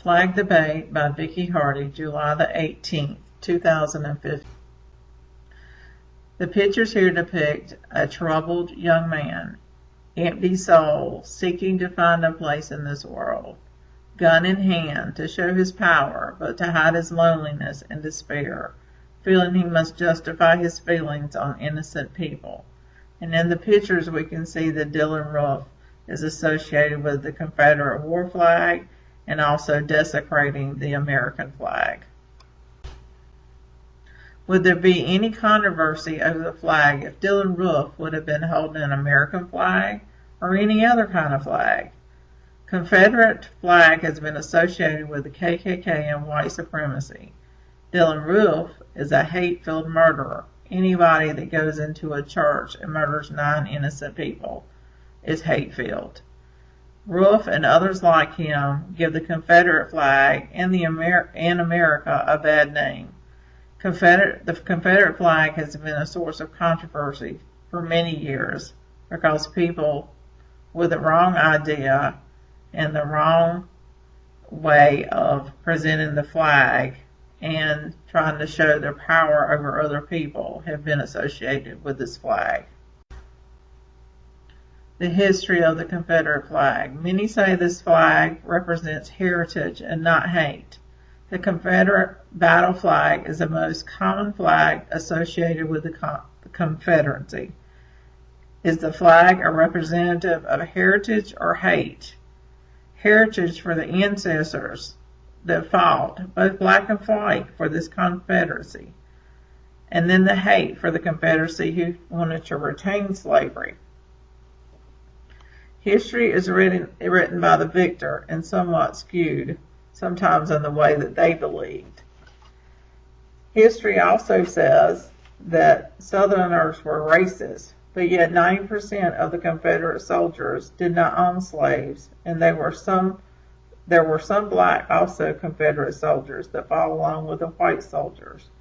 Flag Debate by Vicky Hardy, July the 18th, 2015. The pictures here depict a troubled young man, empty soul, seeking to find a place in this world, gun in hand to show his power, but to hide his loneliness and despair, feeling he must justify his feelings on innocent people. And in the pictures we can see that Dylann Roof is associated with the Confederate war flag and also desecrating the American flag. Would there be any controversy over the flag if Dylann Roof would have been holding an American flag or any other kind of flag? Confederate flag has been associated with the KKK and white supremacy. Dylann Roof is a hate-filled murderer. Anybody that goes into a church and murders 9 innocent people is hate-filled. Roof and others like him give the Confederate flag and America a bad name. The Confederate flag has been a source of controversy for many years because people with the wrong idea and the wrong way of presenting the flag and trying to show their power over other people have been associated with this flag. The history of the Confederate flag. Many say this flag represents heritage and not hate. The Confederate battle flag is the most common flag associated with the Confederacy. Is the flag a representative of heritage or hate? Heritage for the ancestors that fought, both black and white, for this Confederacy. And then the hate for the Confederacy who wanted to retain slavery. History is written by the victor and somewhat skewed, sometimes in the way that they believed. History also says that Southerners were racist, but yet 90% of the Confederate soldiers did not own slaves, and there were some black also Confederate soldiers that fought along with the white soldiers.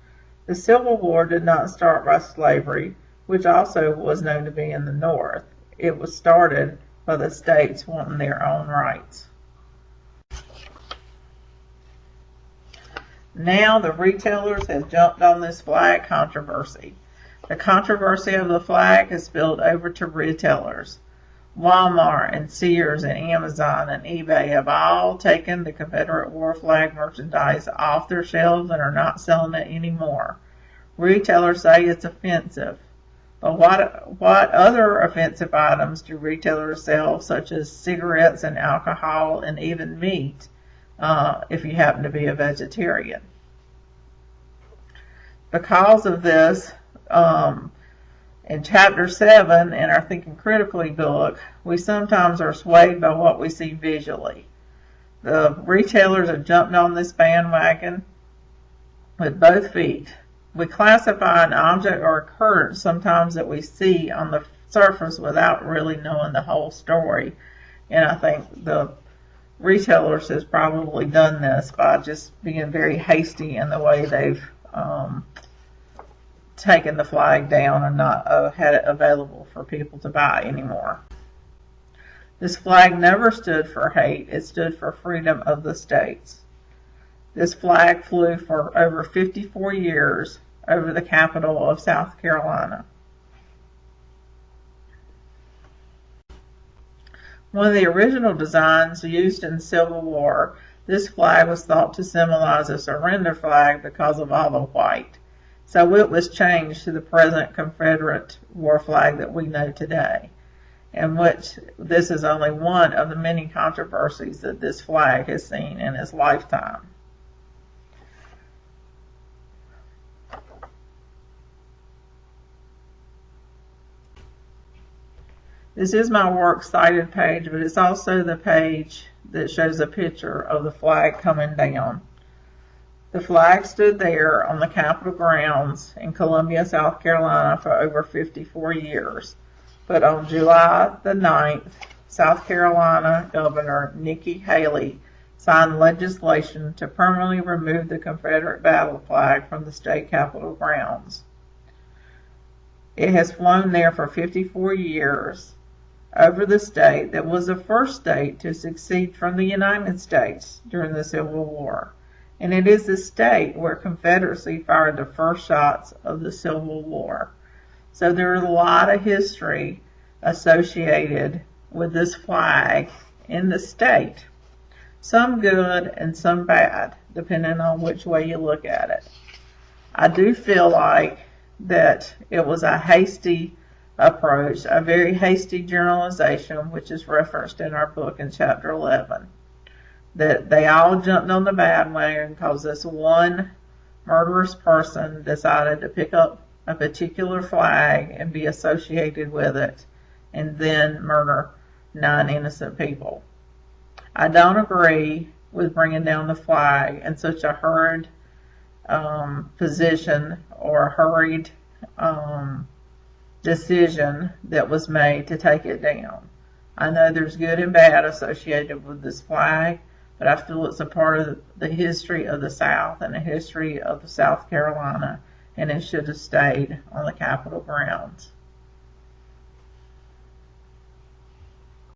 The Civil War did not start by slavery, which also was known to be in the North. It was started by the states wanting their own rights. Now the retailers have jumped on this flag controversy. The controversy of the flag has spilled over to retailers. Walmart and Sears and Amazon and eBay have all taken the Confederate war flag merchandise off their shelves and are not selling it anymore. Retailers say it's offensive. But what other offensive items do retailers sell, such as cigarettes and alcohol and even meat, if you happen to be a vegetarian? Because of this, in Chapter 7 in our Thinking Critically book, we sometimes are swayed by what we see visually. The retailers have jumped on this bandwagon with both feet. We classify an object or occurrence sometimes that we see on the surface without really knowing the whole story. And I think the retailers has probably done this by just being very hasty in the way they've taken the flag down and not had it available for people to buy anymore. This flag never stood for hate. It stood for freedom of the states. This flag flew for over 54 years over the capital of South Carolina. One of the original designs used in the Civil War, this flag was thought to symbolize a surrender flag because of all the white. So it was changed to the present Confederate war flag that we know today, in which this is only one of the many controversies that this flag has seen in its lifetime. This is my works cited page, but it's also the page that shows a picture of the flag coming down. The flag stood there on the Capitol grounds in Columbia, South Carolina for over 54 years. But on July the 9th, South Carolina Governor Nikki Haley signed legislation to permanently remove the Confederate battle flag from the state capitol grounds. It has flown there for 54 years, over the state that was the first state to secede from the United States during the Civil War. And it is the state where Confederacy fired the first shots of the Civil War. So there is a lot of history associated with this flag in the state. Some good and some bad, depending on which way you look at it. I do feel like that it was a hasty approach, a very hasty generalization, which is referenced in our book in chapter 11. That they all jumped on the bandwagon because this one murderous person decided to pick up a particular flag and be associated with it and then murder 9 innocent people. I don't agree with bringing down the flag in such a hurried position or hurried decision that was made to take it down. I know there's good and bad associated with this flag, but I feel it's a part of the history of the South and the history of South Carolina, and it should have stayed on the Capitol grounds.